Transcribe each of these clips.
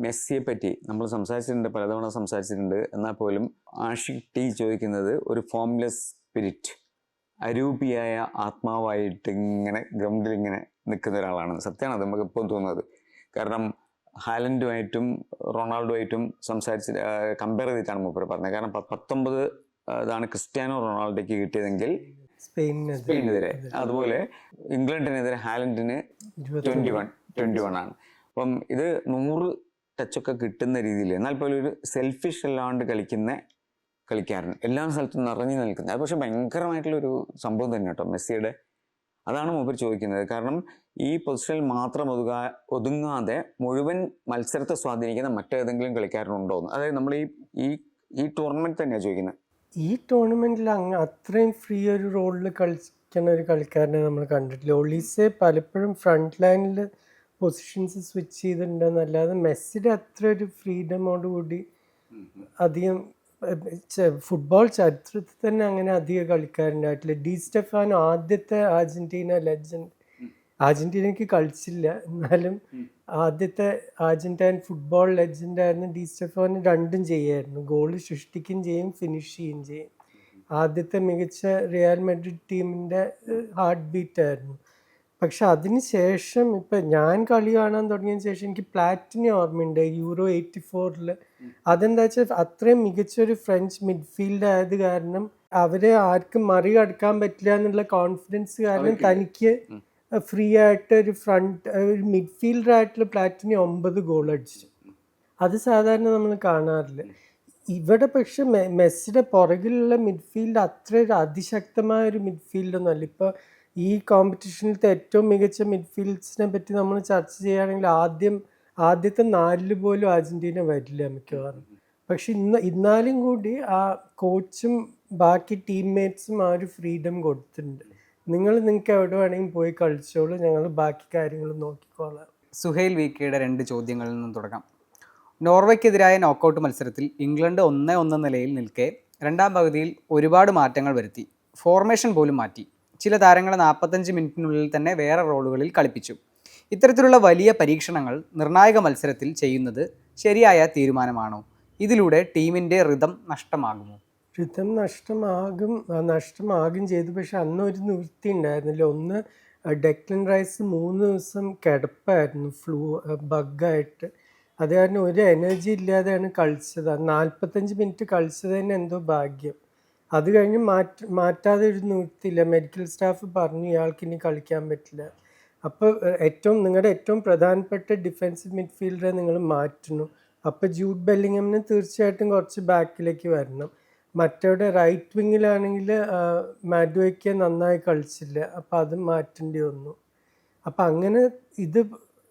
മെസ്സിയെ പറ്റി നമ്മൾ സംസാരിച്ചിട്ടുണ്ട്, പലതവണ സംസാരിച്ചിട്ടുണ്ട്. എന്നാൽ പോലും ആഷിഖ് ടി ചോദിക്കുന്നത് ഒരു ഫോംലെസ് സ്പിരിറ്റ്, അരൂപിയായ ആത്മാവായിട്ട് ഇങ്ങനെ ഗ്രൗണ്ടിൽ ഇങ്ങനെ നിൽക്കുന്ന ഒരാളാണ്. സത്യമാണ് അത് നമുക്ക് ഇപ്പം തോന്നുന്നത്. കാരണം ഹാലൻഡുമായിട്ടും റൊണാൾഡോയായിട്ടും കമ്പയർ ചെയ്തിട്ടാണ് മൂപ്പർ പറഞ്ഞത്. കാരണം 19 ഇതാണ് ക്രിസ്ത്യാനോ റൊണാൾഡോയ്ക്ക് കിട്ടിയതെങ്കിൽ സ്പെയിനെതിരെ, അതുപോലെ ഇംഗ്ലണ്ടിനെതിരെ ഹാലൻഡിന് 21 ആണ്. അപ്പം ഇത് 100 ടച്ചൊക്കെ കിട്ടുന്ന രീതിയിൽ, എന്നാൽ പോലും ഒരു സെൽഫിഷ് അല്ലാണ്ട് കളിക്കുന്ന കളിക്കാരൻ, എല്ലാ സ്ഥലത്തും നിറഞ്ഞു നിൽക്കുന്നത്. അത് പക്ഷെ ഭയങ്കരമായിട്ടുള്ളൊരു സംഭവം തന്നെ കേട്ടോ മെസ്സിയുടെ. അതാണ് മൂപ്പർ ചോദിക്കുന്നത്. കാരണം ഈ പൊസിഷനിൽ മാത്രം ഒതുങ്ങാതെ മുഴുവൻ മത്സരത്തെ സ്വാധീനിക്കുന്ന മറ്റേതെങ്കിലും കളിക്കാരനുണ്ടോ എന്ന്. അതായത് നമ്മൾ ഈ ടൂർണമെന്റ് തന്നെയാണ് ചോദിക്കുന്നത്. ഈ ടൂർണമെന്റിൽ അത്രയും ഫ്രീ ഒരു റോളിൽ കളിക്കുന്ന ഒരു കളിക്കാരനെ നമ്മൾ കണ്ടിട്ടില്ല. ഒളീസെ പലപ്പോഴും ഫ്രണ്ട് ലൈനിൽ പൊസിഷൻസ് സ്വിച്ച് ചെയ്തിട്ടുണ്ടെന്നല്ലാതെ മെസ്സിയുടെ അത്ര ഒരു ഫ്രീഡമോടുകൂടി അധികം ഫുട്ബോൾ ചരിത്രത്തിൽ തന്നെ അങ്ങനെ അധികം കളിക്കാരുണ്ടായിട്ടില്ല. ഡി സ്റ്റെഫാനോ ആദ്യത്തെ അർജന്റീന ലെജൻഡ്, അർജന്റീനയ്ക്ക് കളിച്ചില്ല എന്നാലും ആദ്യത്തെ അർജന്റൈൻ ഫുട്ബോൾ ലെജൻഡായിരുന്നു ഡി സ്റ്റെഫാനോ. രണ്ടും ചെയ്യായിരുന്നു, ഗോൾ സൃഷ്ടിക്കുകയും ചെയ്യും ഫിനിഷ് ചെയ്യുകയും ചെയ്യും. ആദ്യത്തെ മികച്ച റിയൽ മാഡ്രിഡ് ടീമിൻ്റെ ഹാർട്ട് ബീറ്റായിരുന്നു. പക്ഷെ അതിന് ശേഷം ഇപ്പം ഞാൻ കളി കാണാൻ തുടങ്ങിയതിന് ശേഷം എനിക്ക് പ്ലാറ്റിനി ഓർമ്മയുണ്ട്, യൂറോ 84. അതെന്താ വെച്ചാൽ അത്രയും മികച്ചൊരു ഫ്രഞ്ച് മിഡ്ഫീൽഡ് ആയത് കാരണം അവരെ ആർക്കും മറികടക്കാൻ പറ്റില്ല എന്നുള്ള കോൺഫിഡൻസ് കാരണം തനിക്ക് ഫ്രീ ആയിട്ട് ഒരു ഒരു മിഡ്ഫീൽഡർ ആയിട്ടുള്ള പ്ലാറ്റിനി 9 ഗോൾ അടിച്ചു. അത് സാധാരണ നമ്മൾ കാണാറില്ല. ഇവിടെ പക്ഷെ മെസ്സിയുടെ പുറകിലുള്ള മിഡ്ഫീൽഡ് അത്ര ഒരു അതിശക്തമായ ഒരു മിഡ്ഫീൽഡൊന്നും അല്ല. ഇപ്പോൾ ഈ കോമ്പറ്റീഷനിലത്തെ ഏറ്റവും മികച്ച മിഡ്ഫീൽഡ്സിനെ പറ്റി നമ്മൾ ചർച്ച ചെയ്യുകയാണെങ്കിൽ ആദ്യത്തെ 4 പോലും അർജന്റീന വരില്ല മിക്കവാറും. പക്ഷെ ഇന്നാലും കൂടി ആ കോച്ചും ബാക്കി ടീംമേറ്റ്സും ആ ഒരു ഫ്രീഡം കൊടുത്തിട്ടുണ്ട്. നിങ്ങൾക്ക് എവിടെ വേണമെങ്കിൽ പോയി കളിച്ചോളൂ, ഞങ്ങൾ ബാക്കി കാര്യങ്ങൾ നോക്കിക്കോളാം. സുഹൈൽ വികെയുടെ 2 ചോദ്യങ്ങളിൽ നിന്നും തുടങ്ങാം. നോർവേക്കെതിരായ നോക്കൌട്ട് മത്സരത്തിൽ ഇംഗ്ലണ്ട് 1-1 നിലയിൽ നിൽക്കെ രണ്ടാം പകുതിയിൽ ഒരുപാട് മാറ്റങ്ങൾ വരുത്തി. ഫോർമേഷൻ പോലും മാറ്റി. ചില താരങ്ങളെ 45 മിനിറ്റിനുള്ളിൽ തന്നെ വേറെ റോളുകളിൽ കളിപ്പിച്ചു. ഇത്തരത്തിലുള്ള വലിയ പരീക്ഷണങ്ങൾ നിർണായക മത്സരത്തിൽ ചെയ്യുന്നത് ശരിയായ തീരുമാനമാണോ? ഇതിലൂടെ ടീമിൻ്റെ റിതം നഷ്ടമാകുമോ? റിതം നഷ്ടമാകും ചെയ്തു. പക്ഷെ അന്ന് ഒരു നിവൃത്തി ഉണ്ടായിരുന്നില്ല. ഒന്ന്, ഡെക്ലൻ റൈസ് 3 ദിവസം കിടപ്പായിരുന്നു, ബഗ്ഗായിട്ട്. അത് കാരണം ഒരു എനർജി ഇല്ലാതെയാണ് കളിച്ചത്. 45 മിനിറ്റ് കളിച്ചത് തന്നെ എന്തോ ഭാഗ്യം. അത് കഴിഞ്ഞ് മാറ്റാതെ ഒരു നിവൃത്തിയില്ല. മെഡിക്കൽ സ്റ്റാഫ് പറഞ്ഞു ഇയാൾക്ക് ഇനി കളിക്കാൻ പറ്റില്ല. അപ്പോൾ നിങ്ങളുടെ ഏറ്റവും പ്രധാനപ്പെട്ട ഡിഫെൻസീവ് മിഡ്ഫീൽഡറെ നിങ്ങൾ മാറ്റുന്നു. അപ്പോൾ ജൂഡ് ബെല്ലിംഗമിന് തീർച്ചയായിട്ടും കുറച്ച് ബാക്കിലേക്ക് വരണം. മറ്റവിടെ റൈറ്റ് വിങ്ങിലാണെങ്കിൽ മാഡ്വയ്ക്ക് നന്നായി കളിച്ചില്ല, അപ്പോൾ അത് മാറ്റേണ്ടി വന്നു. അപ്പം അങ്ങനെ ഇത്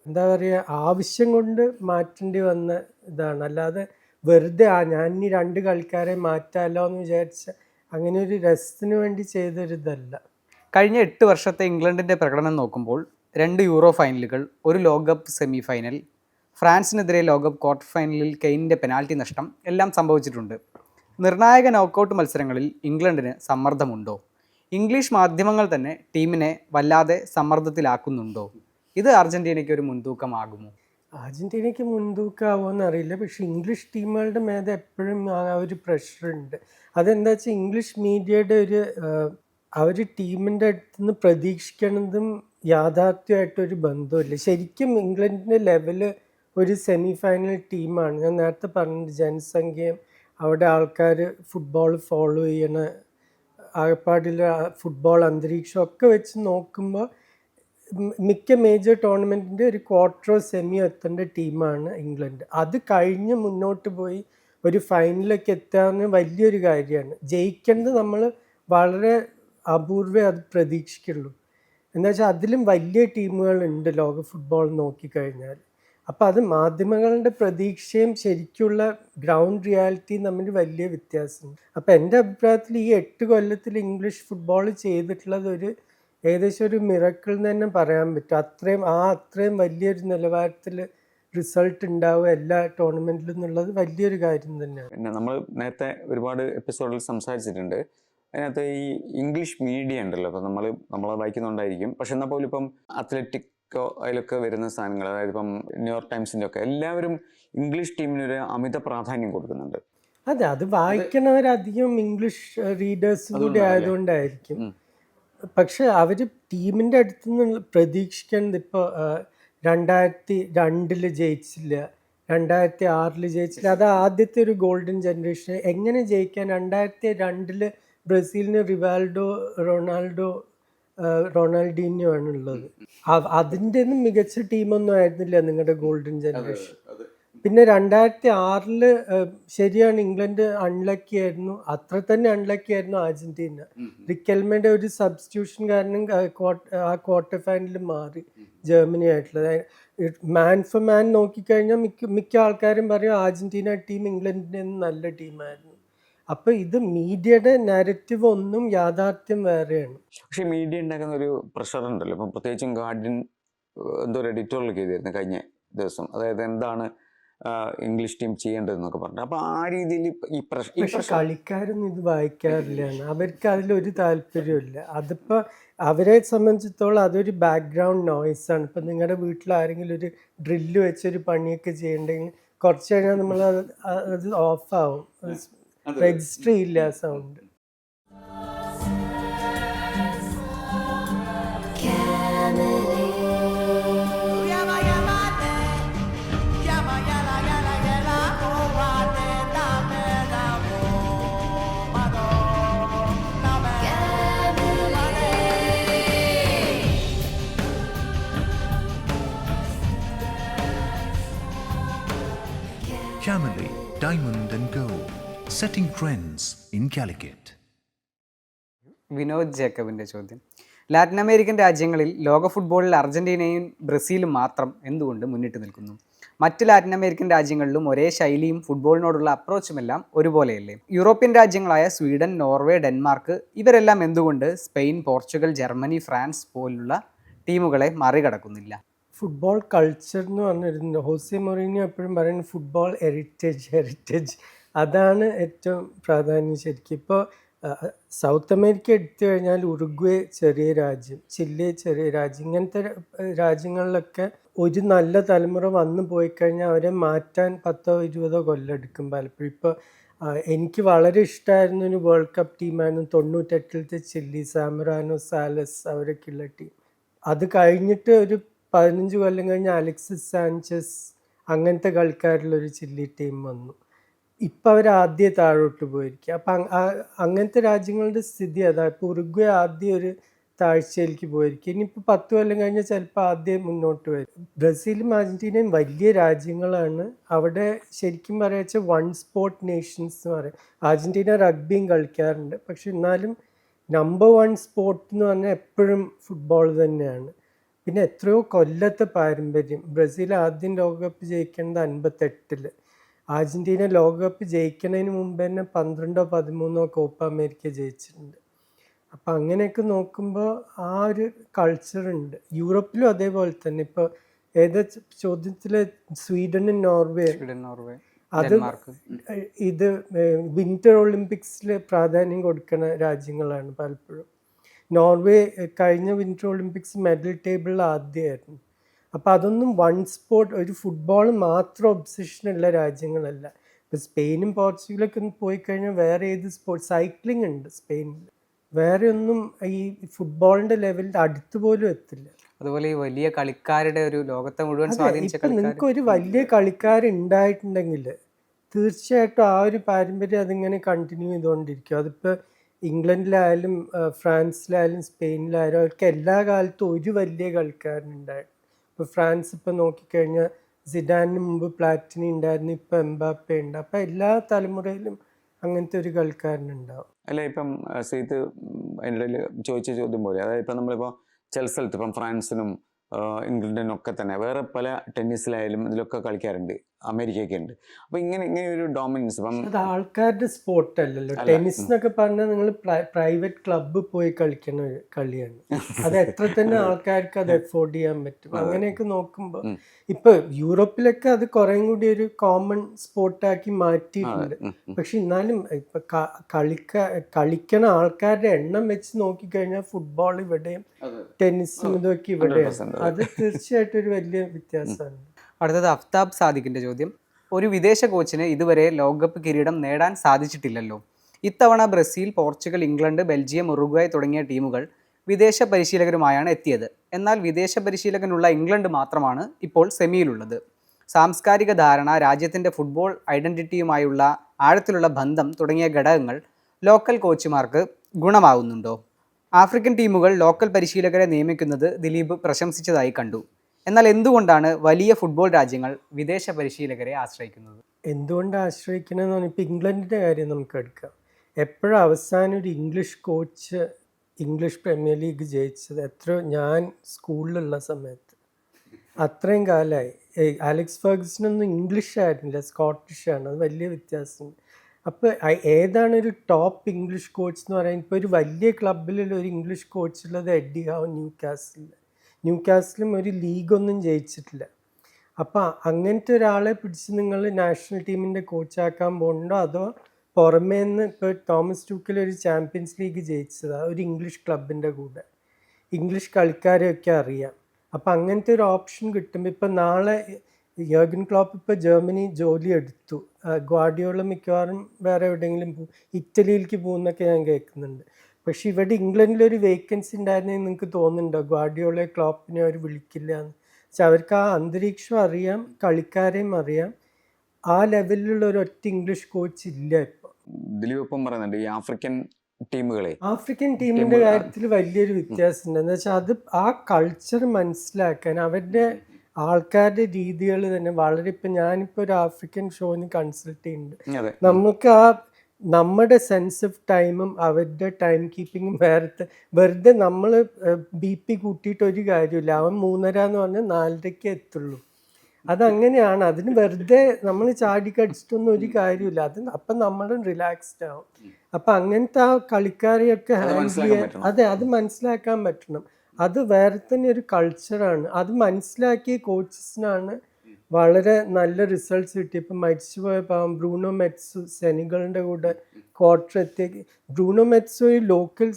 എന്താ പറയുക, ആവശ്യം കൊണ്ട് മാറ്റേണ്ടി വന്ന ഇതാണ്. അല്ലാതെ വെറുതെ ഞാൻ ഇനി 2 കളിക്കാരെ മാറ്റാമല്ലോ എന്ന് വിചാരിച്ച അങ്ങനെ ഒരു രസത്തിന് വേണ്ടി ചെയ്തൊരിതല്ല. കഴിഞ്ഞ 8 വർഷത്തെ ഇംഗ്ലണ്ടിൻ്റെ പ്രകടനം നോക്കുമ്പോൾ 2 യൂറോ ഫൈനലുകൾ, 1 ലോകകപ്പ് സെമി ഫൈനൽ, ഫ്രാൻസിനെതിരെ ലോകകപ്പ് ക്വാർട്ടർ ഫൈനലിൽ കെയ്നിൻ്റെ പെനാൽറ്റി നഷ്ടം എല്ലാം സംഭവിച്ചിട്ടുണ്ട്. നിർണായക നോക്കൌട്ട് മത്സരങ്ങളിൽ ഇംഗ്ലണ്ടിന് സമ്മർദ്ദമുണ്ടോ? ഇംഗ്ലീഷ് മാധ്യമങ്ങൾ തന്നെ ടീമിനെ വല്ലാതെ സമ്മർദ്ദത്തിലാക്കുന്നുണ്ടോ? ഇത് അർജന്റീനയ്ക്ക് ഒരു മുൻതൂക്കമാകുമോ? അർജന്റീനയ്ക്ക് മുൻതൂക്കമാകുമോ അറിയില്ല. പക്ഷേ ഇംഗ്ലീഷ് ടീമുകളുടെ മേലെ എപ്പോഴും ആ ഒരു പ്രഷറുണ്ട്. അതെന്താ വെച്ചാൽ ഇംഗ്ലീഷ് മീഡിയയുടെ അവർ ടീമിൻ്റെ അടുത്തുനിന്ന് പ്രതീക്ഷിക്കുന്നതും യാഥാർത്ഥ്യമായിട്ടൊരു ബന്ധമില്ല. ശരിക്കും ഇംഗ്ലണ്ടിൻ്റെ ലെവല് ഒരു സെമി ഫൈനൽ ടീമാണ്. ഞാൻ നേരത്തെ പറഞ്ഞിട്ട് ജനസംഖ്യയും അവിടെ ആൾക്കാർ ഫുട്ബോൾ ഫോളോ ചെയ്യണ ആകപ്പാടിലെ ഫുട്ബോൾ അന്തരീക്ഷം ഒക്കെ വെച്ച് നോക്കുമ്പോൾ മിക്ക മേജർ ടൂർണമെൻറ്റിൻ്റെ ഒരു ക്വാർട്ടറോ സെമിയോ എത്തേണ്ട ടീമാണ് ഇംഗ്ലണ്ട്. അത് കഴിഞ്ഞ് മുന്നോട്ട് പോയി ഒരു ഫൈനലൊക്കെ എത്താവുന്ന വലിയൊരു കാര്യമാണ്. ജയിക്കേണ്ടത് നമ്മൾ വളരെ അപൂർവേ അത് പ്രതീക്ഷിക്കുള്ളൂ. എന്താ വെച്ചാൽ അതിലും വലിയ ടീമുകളുണ്ട് ലോക ഫുട്ബോൾ നോക്കിക്കഴിഞ്ഞാൽ. അപ്പോൾ അത് മാധ്യമങ്ങളുടെ പ്രതീക്ഷയും ശരിക്കുള്ള ഗ്രൗണ്ട് റിയാലിറ്റിയും തമ്മിൽ വലിയ വ്യത്യാസമുണ്ട്. അപ്പോൾ എൻ്റെ അഭിപ്രായത്തിൽ ഈ 8 കൊല്ലത്തിൽ ഇംഗ്ലീഷ് ഫുട്ബോൾ ചെയ്തിട്ടുള്ളത് ഏകദേശം ഒരു മിറക്കിൾ എന്ന് തന്നെ പറയാൻ പറ്റും. അത്രയും വലിയൊരു നിലവാരത്തിൽ റിസൾട്ട് ഉണ്ടാവുക എല്ലാ ടൂർണമെൻറ്റിലും എന്നുള്ളത് വലിയൊരു കാര്യം തന്നെയാണ്. പിന്നെ നമ്മൾ നേരത്തെ ഒരുപാട് എപ്പിസോഡിൽ സംസാരിച്ചിട്ടുണ്ട്. അതിനകത്ത് ഈ ഇംഗ്ലീഷ് മീഡിയ ഉണ്ടല്ലോ, അപ്പം നമ്മൾ വായിക്കുന്നുണ്ടായിരിക്കും. പക്ഷെ എന്നാൽ പോലും ഇപ്പം അത്ലറ്റിക് എക്കോ അതിലൊക്കെ വരുന്ന സാധനങ്ങൾ, അതായത് ഇപ്പം ന്യൂയോർക്ക് ടൈംസിൻ്റെ ഒക്കെ എല്ലാവരും ഇംഗ്ലീഷ് ടീമിനൊരു അമിത പ്രാധാന്യം കൊടുക്കുന്നുണ്ട്. അതെ, അത് വായിക്കണവരധികം ഇംഗ്ലീഷ് റീഡേഴ്സും കൂടി ആയതുകൊണ്ടായിരിക്കും. പക്ഷെ അവർ ടീമിൻ്റെ അടുത്ത് നിന്ന് പ്രതീക്ഷിക്കുന്നത് ഇപ്പോൾ 2002 ജയിച്ചില്ല, 2006 ജയിച്ചില്ല, അത് ആദ്യത്തെ ഒരു ഗോൾഡൻ ജനറേഷൻ. എങ്ങനെ ജയിക്കാൻ? 2002 ബ്രസീലിന് റിവാൾഡോ, റൊണാൾഡോ, റൊണാൾഡീഞ്ഞോ ആണുള്ളത്. അതിൻ്റെ ഒന്നും മികച്ച ടീമൊന്നും ആയിരുന്നില്ല നിങ്ങളുടെ ഗോൾഡൻ ജനറേഷൻ. പിന്നെ 2006 ശരിയാണ്, ഇംഗ്ലണ്ട് അൺലക്കി ആയിരുന്നു, അത്ര തന്നെ അൺലക്കി ആയിരുന്നു അർജന്റീന. റിക്കൽമയുടെ ഒരു സബ്സ്റ്റിറ്റ്യൂഷൻ കാരണം ആ ക്വാർട്ടർ ഫൈനലിൽ മാറി ജർമ്മനി ആയിട്ടുള്ളത്. മാൻ ഫോർ മാൻ നോക്കിക്കഴിഞ്ഞാൽ മിക്ക ആൾക്കാരും പറയും അർജന്റീന ടീം ഇംഗ്ലണ്ടിൻ്റെ നല്ല ടീമായിരുന്നു. അപ്പോൾ ഇത് മീഡിയയുടെ നാരറ്റീവ് ഒന്നും, യാഥാർത്ഥ്യം വേറെയാണ്. പക്ഷേ മീഡിയ ഉണ്ടാക്കുന്ന ഒരു പ്രഷർ ഉണ്ടല്ലോ. ഇപ്പം പ്രത്യേകിച്ചും ഗാർഡിയൻ എന്തോ ഒരു എഡിറ്റോറിയൽ ചെയ്തിരുന്നു കഴിഞ്ഞ ദിവസം, അതായത് എന്താണ് ഇംഗ്ലീഷ് ടീം ചെയ്യേണ്ടതെന്നൊക്കെ പറഞ്ഞു. അപ്പോൾ ആ രീതിയിൽ ഈ പക്ഷെ കളിക്കാരൊന്നും ഇത് വായിക്കാറില്ല, അവർക്ക് അതിലൊരു താല്പര്യമില്ല. അതിപ്പോൾ അവരെ സംബന്ധിച്ചിടത്തോളം അതൊരു ബാക്ക്ഗ്രൗണ്ട് നോയ്സാണ്. ഇപ്പം നിങ്ങളുടെ വീട്ടിൽ ആരെങ്കിലും ഒരു ഡ്രില്ല് വെച്ചൊരു പണിയൊക്കെ ചെയ്യണ്ടെങ്കിൽ കുറച്ച് കഴിഞ്ഞാൽ നമ്മൾ അത് ഓഫാവും, രജിസ്റ്റർ ചെയ്യില്ല ആ sound. Camely Diamond and Gold, setting trends in Calicut. Vinod ജേക്കബിൻ്റെ ചോദ്യം: ലാറ്റിൻ അമേരിക്കൻ രാജ്യങ്ങളിൽ ലോക ഫുട്ബോളിൽ അർജന്റീനയും ബ്രസീലും മാത്രം എന്തുകൊണ്ട് മുന്നിട്ട് നിൽക്കുന്നു? മറ്റ് ലാറ്റിൻ അമേരിക്കൻ രാജ്യങ്ങളിലും ഒരേ ശൈലിയും ഫുട്ബോളിനോടുള്ള അപ്രോച്ചുമെല്ലാം ഒരുപോലെയല്ലേ? യൂറോപ്യൻ രാജ്യങ്ങളായ സ്വീഡൻ, നോർവേ, ഡെൻമാർക്ക് ഇവരെല്ലാം എന്തുകൊണ്ട് സ്പെയിൻ, പോർച്ചുഗൽ, ജർമ്മനി, ഫ്രാൻസ് പോലുള്ള ടീമുകളെ മറികടക്കുന്നില്ല? ഫുട്ബോൾ കൾച്ചർ എന്ന് പറഞ്ഞിരുന്നു ഹോസെ മൊറീനിയോ എപ്പോഴും പറയുന്നത് ഫുട്ബോൾ ഹെറിറ്റേജ്, അതാണ് ഏറ്റവും പ്രാധാന്യം ശരിക്കും. ഇപ്പോൾ സൗത്ത് അമേരിക്ക എടുത്തു കഴിഞ്ഞാൽ ഉറുഗ്വേ ചെറിയ രാജ്യം, ചില്ലി ചെറിയ രാജ്യം, ഇങ്ങനത്തെ രാജ്യങ്ങളിലൊക്കെ ഒരു നല്ല തലമുറ വന്നു പോയി കഴിഞ്ഞാൽ അവരെ മാറ്റാൻ 10-20 കൊല്ലം എടുക്കും പലപ്പോഴും. ഇപ്പോൾ എനിക്ക് വളരെ ഇഷ്ടമായിരുന്ന ഒരു വേൾഡ് കപ്പ് ടീമായിരുന്നു 98-ത്തെ ചില്ലി, സാമറാനോ, സാലസ് അവരൊക്കെയുള്ള ടീം. അത് കഴിഞ്ഞിട്ട് ഒരു 15 കൊല്ലം കഴിഞ്ഞ് അലക്സിസ് സാഞ്ചസ് അങ്ങനത്തെ കളിക്കാരിലൊരു ചില്ലി ടീം വന്നു. ഇപ്പം അവർ ആദ്യം താഴോട്ട് പോയിരിക്കുക. അപ്പം അങ്ങനത്തെ രാജ്യങ്ങളുടെ സ്ഥിതി അതാ. ഇപ്പോൾ ഉറുഗ്വേ ആദ്യം ഒരു താഴ്ചയിലേക്ക് പോയിരിക്കുക. ഇനിയിപ്പോൾ 10 കൊല്ലം കഴിഞ്ഞാൽ ചിലപ്പോൾ ആദ്യം മുന്നോട്ട് വരും. ബ്രസീലും അർജന്റീനയും വലിയ രാജ്യങ്ങളാണ്. അവിടെ ശരിക്കും പറയുക വൺ സ്പോർട്ട് നേഷൻസ് എന്ന് പറയും. അർജന്റീന റഗ്ബിയും കളിക്കാറുണ്ട്, പക്ഷെ എന്നാലും നമ്പർ 1 സ്പോർട്ട് എന്ന് പറഞ്ഞാൽ എപ്പോഴും ഫുട്ബോൾ തന്നെയാണ്. പിന്നെ എത്രയോ കൊല്ലത്തെ പാരമ്പര്യം. ബ്രസീൽ ആദ്യം ലോകകപ്പ് ജയിക്കുന്നത് 58-ൽ. അർജന്റീന ലോകകപ്പ് ജയിക്കുന്നതിന് മുമ്പ് തന്നെ 12-13 കോപ്പ അമേരിക്ക ജയിച്ചിട്ടുണ്ട്. അപ്പം അങ്ങനെയൊക്കെ നോക്കുമ്പോൾ ആ ഒരു കൾച്ചറുണ്ട്. യൂറോപ്പിലും അതേപോലെ തന്നെ. ഇപ്പോൾ ഏതാ ചോദ്യത്തിൽ സ്വീഡനും നോർവേ, അത് ഇത് വിന്റർ ഒളിമ്പിക്സിൽ പ്രാധാന്യം കൊടുക്കുന്ന രാജ്യങ്ങളാണ് പലപ്പോഴും. നോർവേ കഴിഞ്ഞ വിന്റർ ഒളിമ്പിക്സ് മെഡൽ ടേബിളിൽ ആദ്യമായിരുന്നു. അപ്പോൾ അതൊന്നും വൺ സ്പോർട്ട്, ഒരു ഫുട്ബോൾ മാത്രം ഒബ്സഷനുള്ള രാജ്യങ്ങളല്ല. ഇപ്പോൾ സ്പെയിനും പോർച്ചുഗലൊക്കെ ഒന്ന് പോയി കഴിഞ്ഞാൽ വേറെ ഏത് സ്പോർട്സ്, സൈക്ലിംഗ് ഉണ്ട് സ്പെയിനിൽ, വേറെ ഒന്നും ഈ ഫുട്ബോളിൻ്റെ ലെവലിൽ അടുത്ത് പോലും എത്തില്ല. അതുപോലെ ഈ വലിയ കളിക്കാരുടെ ഒരു ലോകത്തെ മുഴുവൻ സ്വാധീനിച്ച ഇപ്പം നിങ്ങൾക്ക് ഒരു വലിയ കളിക്കാരുണ്ടായിട്ടുണ്ടെങ്കിൽ തീർച്ചയായിട്ടും ആ ഒരു പാരമ്പര്യം അതിങ്ങനെ കണ്ടിന്യൂ ചെയ്തുകൊണ്ടിരിക്കും. അതിപ്പോൾ ഇംഗ്ലണ്ടിലായാലും ഫ്രാൻസിലായാലും സ്പെയിനിലായാലും അവർക്ക് എല്ലാ കാലത്തും ഒരു വലിയ കളിക്കാരനുണ്ടായിരുന്നു. ഇപ്പോൾ ഫ്രാൻസ് ഇപ്പോൾ നോക്കിക്കഴിഞ്ഞാൽ സിഡാനിന് മുമ്പ് പ്ലാറ്റിനി ഉണ്ടായിരുന്നു, ഇപ്പോൾ എംബാപ്പെ ഉണ്ട്. അപ്പോൾ എല്ലാ തലമുറയിലും അങ്ങനത്തെ ഒരു കളിക്കാരനുണ്ടാവും. അല്ല, ഇപ്പം സെയ്ത്ത് അതിൻ്റെ ഇടയിൽ ചോദിച്ച ചോദ്യം പോലെ, അതായത് ഇപ്പം നമ്മളിപ്പോൾ ചില സ്ഥലത്ത് ഇപ്പം ഫ്രാൻസിനും ഇംഗ്ലണ്ടിനും ഒക്കെ തന്നെ വേറെ പല ടെന്നീസിലായാലും ഇതിലൊക്കെ കളിക്കാറുണ്ട്. അമേരിക്കയൊക്കെ ഉണ്ട്. അപ്പോൾ ഇങ്ങനെ ഇങ്ങനെ ഒരു ഡോമിനൻസ് ഇപ്പം അത് ആൾക്കാരുടെ സ്പോർട്ട് അല്ലല്ലോ. ടെന്നീസ് എന്നൊക്കെ പറഞ്ഞാൽ നിങ്ങൾ പ്രൈവറ്റ് ക്ലബ്ബ് പോയി കളിക്കുന്ന ഒരു കളിയാണ്. അത് എത്ര തന്നെ ആൾക്കാർക്ക് അത് എഫോർഡ് ചെയ്യാൻ പറ്റും. അങ്ങനെയൊക്കെ നോക്കുമ്പോൾ ഇപ്പൊ യൂറോപ്പിലൊക്കെ അത് കുറേം കൂടി ഒരു കോമൺ സ്പോർട്ടാക്കി മാറ്റിയിട്ടുണ്ട്. പക്ഷെ എന്നാലും ഇപ്പൊ കളിക്കണ ആൾക്കാരുടെ എണ്ണം വെച്ച് നോക്കിക്കഴിഞ്ഞാൽ ഫുട്ബോൾ ഇവിടെയും ടെന്നീസും ഇതൊക്കെ ഇവിടെയാണ്. അത് തീർച്ചയായിട്ടും ഒരു വലിയ വ്യത്യാസമാണ്. അടുത്തത് അഫ്താബ് സാദിഖിൻ്റെ ചോദ്യം. ഒരു വിദേശ കോച്ചിന് ഇതുവരെ ലോകകപ്പ് കിരീടം നേടാൻ സാധിച്ചിട്ടില്ലല്ലോ. ഇത്തവണ Brazil, Portugal, England, Belgium, Uruguay തുടങ്ങിയ ടീമുകൾ വിദേശ പരിശീലകരുമായാണ് എത്തിയത്. എന്നാൽ വിദേശ പരിശീലകനുള്ള ഇംഗ്ലണ്ട് മാത്രമാണ് ഇപ്പോൾ സെമിയിലുള്ളത്. സാംസ്കാരിക ധാരണ, രാജ്യത്തിൻ്റെ ഫുട്ബോൾ ഐഡൻറ്റിറ്റിയുമായുള്ള ആഴത്തിലുള്ള ബന്ധം തുടങ്ങിയ ഘടകങ്ങൾ ലോക്കൽ കോച്ചുമാർക്ക് ഗുണമാകുന്നുണ്ടോ? ആഫ്രിക്കൻ ടീമുകൾ ലോക്കൽ പരിശീലകരെ നിയമിക്കുന്നത് ദിലീപ് പ്രശംസിച്ചതായി കണ്ടു. എന്നാൽ എന്തുകൊണ്ടാണ് വലിയ ഫുട്ബോൾ രാജ്യങ്ങൾ വിദേശ പരിശീലകരെ ആശ്രയിക്കുന്നത്? എന്തുകൊണ്ട് ആശ്രയിക്കണമെന്ന് പറഞ്ഞാൽ ഇപ്പോൾ ഇംഗ്ലണ്ടിൻ്റെ കാര്യം നമുക്ക് എടുക്കാം. എപ്പോഴും അവസാനം ഒരു English coach English premier league ജയിച്ചത് ഞാൻ സ്കൂളിലുള്ള സമയത്ത് അത്രയും കാലമായി. അലക്സ് ഫെർഗുസനൊന്നും ഇംഗ്ലീഷ് ആയിരുന്നില്ല, സ്കോട്ടിഷാണ്. അത് വലിയ വ്യത്യാസമുണ്ട്. അപ്പോൾ ഏതാണ് ഒരു ടോപ്പ് ഇംഗ്ലീഷ് കോച്ച് എന്ന് പറയുന്നത്? ഇപ്പോൾ ഒരു വലിയ ക്ലബിലുള്ള ഒരു ഇംഗ്ലീഷ് കോച്ചുള്ളത് എഡി ഹൗ ന്യൂകാസിലും ഒരു ലീഗൊന്നും ജയിച്ചിട്ടില്ല. അപ്പോൾ അങ്ങനത്തെ ഒരാളെ പിടിച്ച് നിങ്ങൾ നാഷണൽ ടീമിൻ്റെ കോച്ചാക്കാൻ പോകുന്നുണ്ടോ, അതോ പുറമേ നിന്ന് ഇപ്പോൾ തോമസ് ടൂക്കിൽ ഒരു ചാമ്പ്യൻസ് ലീഗ് ജയിച്ചതാണ് ഒരു ഇംഗ്ലീഷ് ക്ലബിൻ്റെ കൂടെ, ഇംഗ്ലീഷ് കളിക്കാരെയൊക്കെ അറിയാം. അപ്പോൾ അങ്ങനത്തെ ഒരു ഓപ്ഷൻ കിട്ടുമ്പോൾ ഇപ്പോൾ നാളെ യർഗൻ ക്ലോപ്പ് ഇപ്പോൾ ജർമ്മനി ജോലി എടുത്തു, ഗ്വാർഡിയോള മിക്കവാറും വേറെ എവിടെയെങ്കിലും ഇറ്റലിയിലേക്ക് പോകുന്നൊക്കെ ഞാൻ കേൾക്കുന്നുണ്ട്. പക്ഷെ ഇവിടെ ഇംഗ്ലണ്ടിലൊരു വേക്കൻസി ഉണ്ടായിരുന്നെങ്കിൽ നിങ്ങൾക്ക് തോന്നുന്നുണ്ടോ ക്വാർഡിയോളെ ക്ലോപ്പിനെ അവർ വിളിക്കില്ല എന്ന്? പക്ഷെ അവർക്ക് ആ അന്തരീക്ഷം അറിയാം, കളിക്കാരെയും അറിയാം. ആ ലെവലിലുള്ള ഒരു ഒറ്റ ഇംഗ്ലീഷ് കോച്ച് ഇല്ല ഇപ്പോൾ. ദിലീപ് ഇപ്പം പറയുന്നുണ്ട് ഈ ആഫ്രിക്കൻ ടീമിൻ്റെ കാര്യത്തിൽ വലിയൊരു വ്യത്യാസമുണ്ട്. എന്ന് വെച്ചാൽ അത് ആ കൾച്ചർ മനസ്സിലാക്കാൻ അവരുടെ ആൾക്കാരുടെ രീതികൾ തന്നെ വളരെ, ഇപ്പം ഞാനിപ്പോൾ ഒരു ആഫ്രിക്കൻ ഷോന് കൺസൾട്ട് ചെയ്യുന്നുണ്ട്. നമുക്ക് നമ്മുടെ സെൻസ് ഓഫ് ടൈമും അവരുടെ ടൈം കീപ്പിങ്ങും വെറുതെ നമ്മൾ BP കൂട്ടിയിട്ട് ഒരു കാര്യമില്ല. അവൻ 3:30 എന്ന് പറഞ്ഞാൽ 4:30 എത്തുള്ളൂ. അതങ്ങനെയാണ്. അതിന് വെറുതെ നമ്മൾ ചാടിക്കടിച്ചിട്ടൊന്നും ഒരു കാര്യമില്ല. അപ്പം നമ്മളും റിലാക്സ്ഡ് ആവും. അപ്പം അങ്ങനത്തെ ആ കളിക്കാരെയൊക്കെ ഹാൻഡിൽ ചെയ്യാൻ അത് മനസ്സിലാക്കാൻ പറ്റണം. അത് വേറെ തന്നെ ഒരു കൾച്ചറാണ്. അത് മനസ്സിലാക്കിയ കോച്ചസിനാണ് വളരെ നല്ല റിസൾട്ട്സ് കിട്ടി. ഇപ്പം മരിച്ചുപോയ പാവം ബ്രൂണോ മെറ്റ്സു സെനിഗളിൻ്റെ കൂടെ ക്വാർട്ടർ എത്തിയ ബ്രൂണോ മെറ്റ്സു ഒരു ലോക്കൽ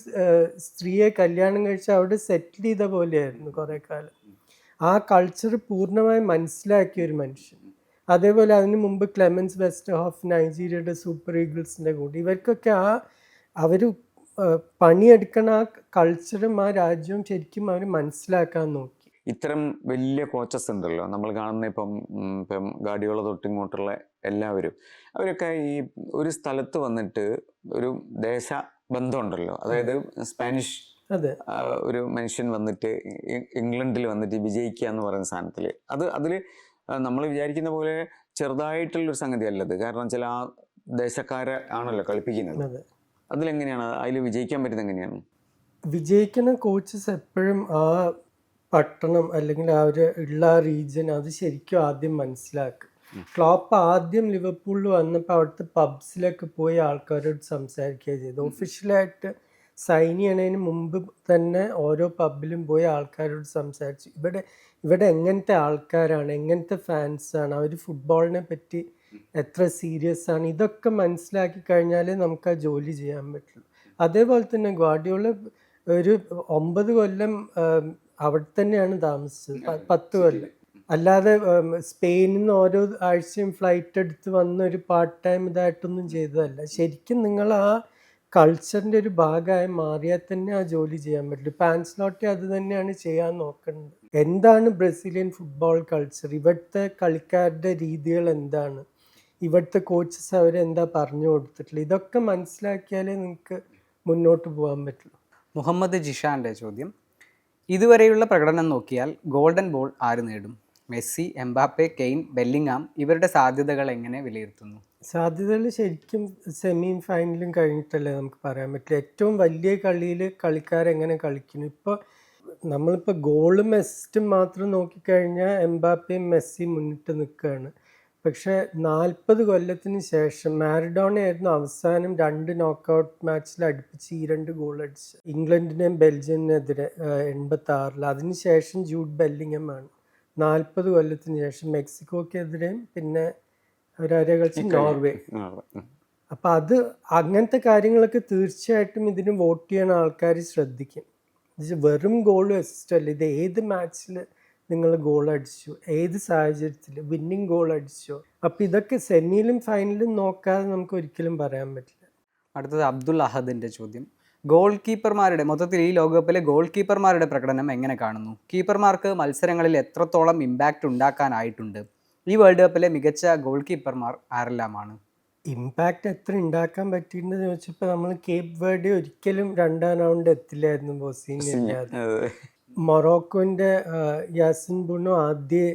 സ്ത്രീയെ കല്യാണം കഴിച്ച് അവിടെ സെറ്റിൽ ചെയ്ത പോലെയായിരുന്നു കുറേ കാലം. ആ കൾച്ചർ പൂർണ്ണമായി മനസ്സിലാക്കിയ ഒരു മനുഷ്യൻ. അതേപോലെ അതിന് മുമ്പ് ക്ലെമൻസ് വെസ്റ്റർഹോഫ് നൈജീരിയയുടെ സൂപ്പർ ഈഗിൾസിൻ്റെ കൂടെ, ഇവർക്കൊക്കെ അവർ പണിയെടുക്കണ ആ കൾച്ചറും ആ രാജ്യവും ശരിക്കും അവർ മനസ്സിലാക്കാൻ നോക്കി. ഇത്തരം വലിയ കോച്ചസ് ഉണ്ടല്ലോ നമ്മൾ കാണുന്ന ഇപ്പം ഗാർഡിയോള തൊട്ടിങ്ങോട്ടുള്ള എല്ലാവരും, അവരൊക്കെ ഈ ഒരു സ്ഥലത്ത് വന്നിട്ട് ഒരു ദേശബന്ധം ഉണ്ടല്ലോ. അതായത് സ്പാനിഷ് ഒരു മനുഷ്യൻ വന്നിട്ട് ഇംഗ്ലണ്ടിൽ വന്നിട്ട് വിജയിക്കുക എന്ന് പറയുന്ന സാധനത്തിൽ അതിൽ നമ്മൾ വിചാരിക്കുന്ന പോലെ ചെറുതായിട്ടുള്ളൊരു സംഗതി അല്ലത്. കാരണം ചില ആ ദേശക്കാരെ ആണല്ലോ കളിപ്പിക്കുന്നത്. അതിലെങ്ങനെയാണ് അതിൽ വിജയിക്കാൻ പറ്റുന്നത്? എങ്ങനെയാണ് വിജയിക്കുന്ന കോച്ചസ് എപ്പോഴും ആ പട്ടണം അല്ലെങ്കിൽ ആ ഒരു ഉള്ള റീജിയൻ അത് ശരിക്കും ആദ്യം മനസ്സിലാക്കും. ക്ലോപ്പ് ആദ്യം ലിവർപൂളിൽ വന്നപ്പോൾ അവിടുത്തെ പബ്സിലൊക്കെ പോയി ആൾക്കാരോട് സംസാരിക്കുകയാണ് ചെയ്തത്. ഒഫീഷ്യലായിട്ട് സൈൻ ചെയ്യണതിന് മുമ്പ് തന്നെ ഓരോ പബ്ബിലും പോയി ആൾക്കാരോട് സംസാരിച്ചു. ഇവിടെ എങ്ങനത്തെ ആൾക്കാരാണ്, എങ്ങനത്തെ ഫാൻസാണ്, അവർ ഫുട്ബോളിനെ പറ്റി എത്ര സീരിയസ് ആണ്, ഇതൊക്കെ മനസ്സിലാക്കി കഴിഞ്ഞാലേ നമുക്ക് ആ ജോലി ചെയ്യാൻ പറ്റുള്ളൂ. അതേപോലെ തന്നെ ഗ്വാർഡിയോള ഒരു 9 കൊല്ലം അവിടെ തന്നെയാണ് താമസിച്ചത്, 10 കൊല്ലം. അല്ലാതെ സ്പെയിനിൽ നിന്ന് ഓരോ ആഴ്ചയും ഫ്ലൈറ്റ് എടുത്ത് വന്ന ഒരു പാർട്ട് ടൈം ഇതായിട്ടൊന്നും ചെയ്തതല്ല. ശരിക്കും നിങ്ങൾ ആ കൾച്ചറിൻ്റെ ഒരു ഭാഗമായി മാറിയാൽ തന്നെ ആ ജോലി ചെയ്യാൻ പറ്റുള്ളൂ. ഇപ്പം ആൻസലോട്ടി അത് തന്നെയാണ് ചെയ്യാൻ നോക്കുന്നത്. എന്താണ് ബ്രസീലിയൻ ഫുട്ബോൾ കൾച്ചർ, ഇവിടുത്തെ കളിക്കാരുടെ രീതികൾ എന്താണ്, ഇവിടുത്തെ കോച്ചസ് അവരെന്താ പറഞ്ഞു കൊടുത്തിട്ടുള്ളത്, ഇതൊക്കെ മനസ്സിലാക്കിയാലേ നിങ്ങൾക്ക് മുന്നോട്ട് പോകാൻ പറ്റുള്ളൂ. മുഹമ്മദ് ജിഷാൻ്റെ ചോദ്യം. ഇതുവരെയുള്ള പ്രകടനം നോക്കിയാൽ ഗോൾഡൻ ബോൾ ആര് നേടും? മെസ്സി, എംബാപ്പെ, കെയ്ൻ, ബെല്ലിംഗാം ഇവരുടെ സാധ്യതകൾ എങ്ങനെ വിലയിരുത്തുന്നു? സാധ്യതകൾ ശരിക്കും സെമിയും ഫൈനലും കഴിഞ്ഞിട്ടല്ലേ നമുക്ക് പറയാൻ പറ്റില്ല. ഏറ്റവും വലിയ കളിയിൽ കളിക്കാരെങ്ങനെ കളിക്കുന്നു. ഇപ്പോൾ നമ്മളിപ്പോൾ ഗോളും അസിസ്റ്റും മാത്രം നോക്കിക്കഴിഞ്ഞാൽ എംബാപ്പയും മെസ്സിയും മുന്നിട്ട് നിൽക്കുകയാണ്. പക്ഷെ 40 കൊല്ലത്തിന് ശേഷം മാരഡോണ ആയിരുന്നു അവസാനം 2 നോക്കൗട്ട് മാച്ചിൽ അടുപ്പിച്ച് ഈ 2 ഗോൾ അടിച്ച് ഇംഗ്ലണ്ടിനെയും ബെൽജിയത്തിനെതിരെ 86-ൽ. അതിനുശേഷം ജൂഡ് ബെല്ലിംഗം ആണ് 40 കൊല്ലത്തിന് ശേഷം മെക്സിക്കോക്കെതിരെയും പിന്നെ അവരാരെ കളിച്ച് നോർവേ. അപ്പം അത് അങ്ങനത്തെ കാര്യങ്ങളൊക്കെ തീർച്ചയായിട്ടും ഇതിന് വോട്ട് ചെയ്യണ ആൾക്കാർ ശ്രദ്ധിക്കും. ഇത് വെറും ഗോളും അസിസ്റ്റ് അല്ല, ഇത് ഏത് മാച്ചിൽ നിങ്ങൾ ഗോൾ അടിച്ചു, ഏത് സാഹചര്യത്തിൽ വിന്നിങ് ഗോൾ അടിച്ചോ. അപ്പം ഇതൊക്കെ സെമിയിലും ഫൈനലും നോക്കാതെ നമുക്ക് ഒരിക്കലും പറയാൻ പറ്റില്ല. അടുത്തത് അബ്ദുൽ അഹദിൻ്റെ ചോദ്യം, ഗോൾ കീപ്പർമാരുടെ മൊത്തത്തിൽ ഈ ലോകകപ്പിലെ ഗോൾ കീപ്പർമാരുടെ പ്രകടനം എങ്ങനെ കാണുന്നു? കീപ്പർമാർക്ക് മത്സരങ്ങളിൽ എത്രത്തോളം ഇമ്പാക്റ്റ് ഉണ്ടാക്കാനായിട്ടുണ്ട്? ഈ വേൾഡ് കപ്പിലെ മികച്ച ഗോൾ കീപ്പർമാർ ആരെല്ലാമാണ്? ഇമ്പാക്റ്റ് എത്ര ഉണ്ടാക്കാൻ പറ്റിയിട്ടുണ്ടെന്ന് ചോദിച്ചപ്പോൾ നമ്മൾ കേപ്പ് വേർഡെ ഒരിക്കലും 2ാം റൗണ്ട് എത്തില്ലായിരുന്നു ബോസീനില്ലാതെ. മൊറോക്കോൻ്റെ യാസിൻ ബുണോ ആദ്യം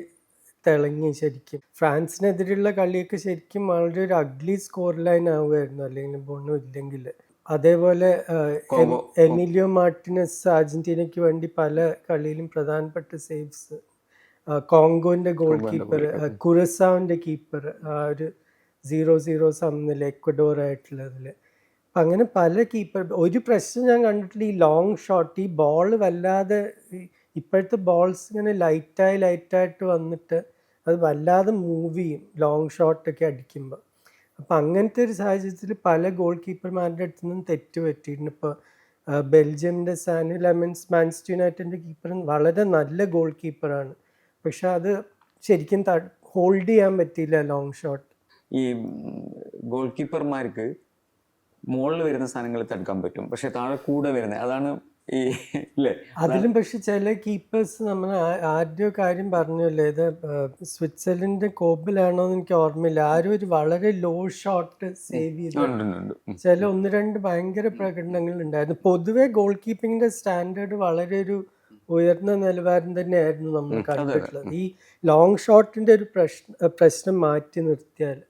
തിളങ്ങി ശരിക്കും. ഫ്രാൻസിനെതിരെയുള്ള കളിയൊക്കെ ശരിക്കും വളരെ ഒരു അഗ്ലി സ്കോർ ലൈൻ ആവുമായിരുന്നു അല്ലെങ്കിൽ ബുണോ ഇല്ലെങ്കിൽ. അതേപോലെ എമിലിയോ മാർട്ടിനസ് അർജന്റീനയ്ക്ക് വേണ്ടി പല കളിയിലും പ്രധാനപ്പെട്ട സേവ്സ്. കോങ്കോൻ്റെ ഗോൾ കീപ്പർ, കുറസാവിൻ്റെ കീപ്പർ ഒരു 0-0 സമനില എക്വഡോർ ആയിട്ടുള്ളതിൽ. അപ്പം അങ്ങനെ പല കീപ്പർ. ഒരു പ്രശ്നം ഞാൻ കണ്ടിട്ടില്ല, ഈ ലോങ് ഷോട്ട്, ഈ ബോൾ വല്ലാതെ ഇപ്പോഴത്തെ ബോൾസ് ഇങ്ങനെ ലൈറ്റായിട്ട് വന്നിട്ട് അത് വല്ലാതെ മൂവ് ചെയ്യും ലോങ് ഷോട്ടൊക്കെ അടിക്കുമ്പോൾ. അപ്പം അങ്ങനത്തെ ഒരു സാഹചര്യത്തിൽ പല ഗോൾ കീപ്പർമാരുടെ അടുത്തു നിന്നും തെറ്റ് പറ്റിയിട്ടുണ്ട്. ഇപ്പോൾ ബെൽജിയമിൻ്റെ സാനി ലെമൻസ് മാഞ്ചസ്റ്റർ യുണൈറ്റഡിൻ്റെ കീപ്പർ വളരെ നല്ല ഗോൾ കീപ്പറാണ്, പക്ഷെ അത് ശരിക്കും ഹോൾഡ് ചെയ്യാൻ പറ്റിയില്ല ലോങ് ഷോട്ട്. ഈ ഗോൾ കീപ്പർമാർക്ക് മുകളിൽ വരുന്ന സാധനങ്ങൾ തടുക്കാൻ പറ്റും, പക്ഷെ താഴെ കൂടെ വരുന്നത് അതാണ് ഈ ഇല്ലേ അതിലും. പക്ഷെ ചില കീപ്പേഴ്സ് നമ്മൾ ആദ്യ കാര്യം പറഞ്ഞല്ലേ, ഇത് സ്വിറ്റ്സർലൻഡിന്റെ കോബിലാണോ എന്ന് എനിക്ക് ഓർമ്മയില്ല, ആരും ഒരു വളരെ ലോ ഷോട്ട് സേവ് ചെയ്തു. ചില 1-2 ഭയങ്കര പ്രകടനങ്ങൾ ഉണ്ടായിരുന്നു. പൊതുവെ ഗോൾ കീപ്പിങ്ങിന്റെ സ്റ്റാൻഡേർഡ് വളരെ ഒരു ഉയർന്ന നിലവാരം തന്നെയായിരുന്നു നമ്മൾ കണ്ടിട്ടുള്ളത്. ഈ ലോങ് ഷോട്ടിന്റെ ഒരു പ്രശ്നം മാറ്റി നിർത്തിയാൽ.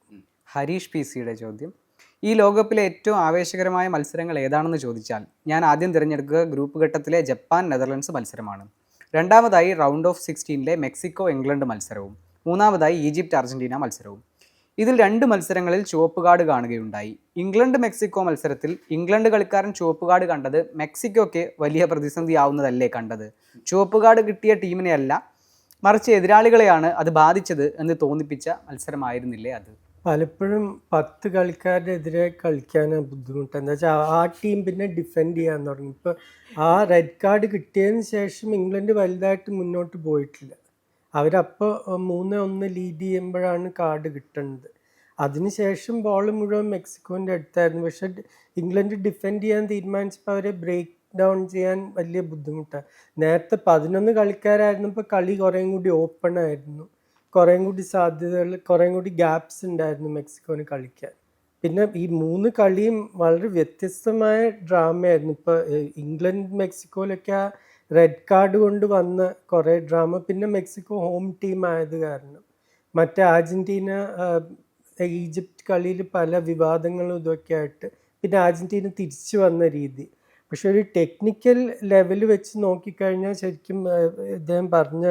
ഹരീഷ് പി സിയുടെ ചോദ്യം, ഈ ലോകകപ്പിലെ ഏറ്റവും ആവേശകരമായ മത്സരങ്ങൾ ഏതാണെന്ന് ചോദിച്ചാൽ ഞാൻ ആദ്യം തിരഞ്ഞെടുക്കുക ഗ്രൂപ്പ് ഘട്ടത്തിലെ ജപ്പാൻ നെതർലൻഡ്സ് മത്സരമാണ്. രണ്ടാമതായി റൗണ്ട് ഓഫ് 16ലെ മെക്സിക്കോ ഇംഗ്ലണ്ട് മത്സരവും. മൂന്നാമതായി ഈജിപ്റ്റ് അർജന്റീന മത്സരവും. ഇതിൽ 2 മത്സരങ്ങളിൽ ചുവപ്പ് കാർഡ് കാണുകയുണ്ടായി. ഇംഗ്ലണ്ട് മെക്സിക്കോ മത്സരത്തിൽ ഇംഗ്ലണ്ട് കളിക്കാരൻ ചുവപ്പ് കാർഡ് കണ്ടത് മെക്സിക്കോയ്ക്ക് വലിയ പ്രതിസന്ധിയാവുന്നതല്ലേ കണ്ടത്? ചുവപ്പ് കാർഡ് കിട്ടിയ ടീമിനെയല്ല മറിച്ച് എതിരാളികളെയാണ് അത് ബാധിച്ചത് എന്ന് തോന്നിപ്പിച്ച മത്സരമായിരുന്നില്ലേ അത്? പലപ്പോഴും 10 കളിക്കാരുടെ എതിരെ കളിക്കാനാണ് ബുദ്ധിമുട്ട്. എന്താ വെച്ചാൽ ആ ടീം പിന്നെ ഡിഫെൻഡ് ചെയ്യാൻ തുടങ്ങി. ഇപ്പോൾ ആ റെഡ് കാർഡ് കിട്ടിയതിന് ശേഷം ഇംഗ്ലണ്ട് വലുതായിട്ട് മുന്നോട്ട് പോയിട്ടില്ല. അവരപ്പോൾ 3-1 ലീഡ് ചെയ്യുമ്പോഴാണ് കാർഡ് കിട്ടുന്നത്. അതിനുശേഷം ബോൾ മുഴുവൻ മെക്സിക്കോൻ്റെ അടുത്തായിരുന്നു. പക്ഷെ ഇംഗ്ലണ്ട് ഡിഫെൻഡ് ചെയ്യാൻ തീരുമാനിച്ചപ്പോൾ അവരെ ബ്രേക്ക് ഡൗൺ ചെയ്യാൻ വലിയ ബുദ്ധിമുട്ടാണ്. നേരത്തെ 11 കളിക്കാരായിരുന്നപ്പോൾ കളി കുറേയും കൂടി ഓപ്പൺ ആയിരുന്നു, കുറേയും കൂടി സാധ്യതകൾ, കുറേയും കൂടി ഗ്യാപ്സ് ഉണ്ടായിരുന്നു മെക്സിക്കോന് കളിക്കാൻ. പിന്നെ ഈ 3 കളിയും വളരെ വ്യത്യസ്തമായ ഡ്രാമയായിരുന്നു. ഇപ്പോൾ ഇംഗ്ലണ്ട് മെക്സിക്കോയിലൊക്കെ ആ റെഡ് കാർഡ് കൊണ്ട് വന്ന കുറേ ഡ്രാമ. പിന്നെ മെക്സിക്കോ ഹോം ടീം ആയത് കാരണം. മറ്റേ അർജന്റീന ഈജിപ്റ്റ് കളിയിൽ പല വിവാദങ്ങളും ഇതൊക്കെ ആയിട്ട് പിന്നെ അർജന്റീന തിരിച്ചു വന്ന രീതി. പക്ഷെ ഒരു ടെക്നിക്കൽ ലെവൽ വെച്ച് നോക്കിക്കഴിഞ്ഞാൽ ശരിക്കും ഇദ്ദേഹം പറഞ്ഞ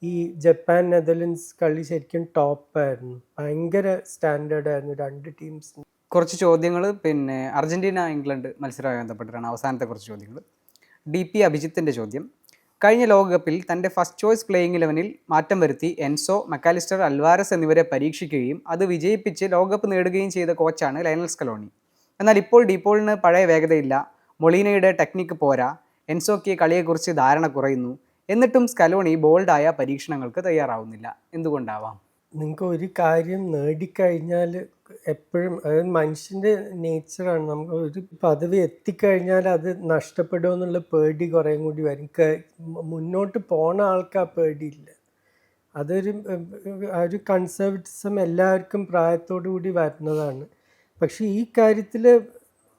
ഈ ജപ്പാൻ നെതർലൻഡ്സ് കളി ശരിക്കും ടോപ്പായിരുന്നു. ഭയങ്കര സ്റ്റാൻഡേർഡായിരുന്നു 2 ടീംസിന്. കുറച്ച് ചോദ്യങ്ങൾ പിന്നെ അർജന്റീന ഇംഗ്ലണ്ട് മത്സരവുമായി ബന്ധപ്പെട്ടിട്ടാണ് അവസാനത്തെ കുറച്ച് ചോദ്യങ്ങൾ. DP അഭിജിത്തിൻ്റെ ചോദ്യം, കഴിഞ്ഞ ലോകകപ്പിൽ തൻ്റെ ഫസ്റ്റ് ചോയ്സ് പ്ലേയിങ് 11-ൽ മാറ്റം വരുത്തി എൻസോ, മക്കാലിസ്റ്റർ, അൽവാരസ് എന്നിവരെ പരീക്ഷിക്കുകയും അത് വിജയിപ്പിച്ച് ലോകകപ്പ് നേടുകയും ചെയ്ത കോച്ചാണ് ലയണൽ സ്കലോണി. എന്നാൽ ഇപ്പോൾ ഡീപോളിന് പഴയ വേഗതയില്ല, മൊളീനയുടെ ടെക്നിക്ക് പോരാ, എൻസോയ്ക്ക് കളിയെക്കുറിച്ച് ധാരണ കുറയുന്നു. എന്നിട്ടും സ്കലോണി ബോൾഡായ പരീക്ഷണങ്ങൾക്ക് തയ്യാറാവുന്നില്ല. എന്തുകൊണ്ടാവാം? നിങ്ങൾക്ക് ഒരു കാര്യം നേടിക്കഴിഞ്ഞാൽ എപ്പോഴും അത് മനുഷ്യൻ്റെ നേച്ചറാണ്. നമുക്ക് ഒരു പദവി എത്തിക്കഴിഞ്ഞാൽ അത് നഷ്ടപ്പെടുമോ എന്നുള്ള പേടി കുറേയും കൂടി വരും. മുന്നോട്ട് പോണ ആൾക്ക് ആ പേടിയില്ല. ഒരു കൺസർവേറ്റിസം എല്ലാവർക്കും പ്രായത്തോടു കൂടി വരുന്നതാണ്. പക്ഷേ ഈ കാര്യത്തിൽ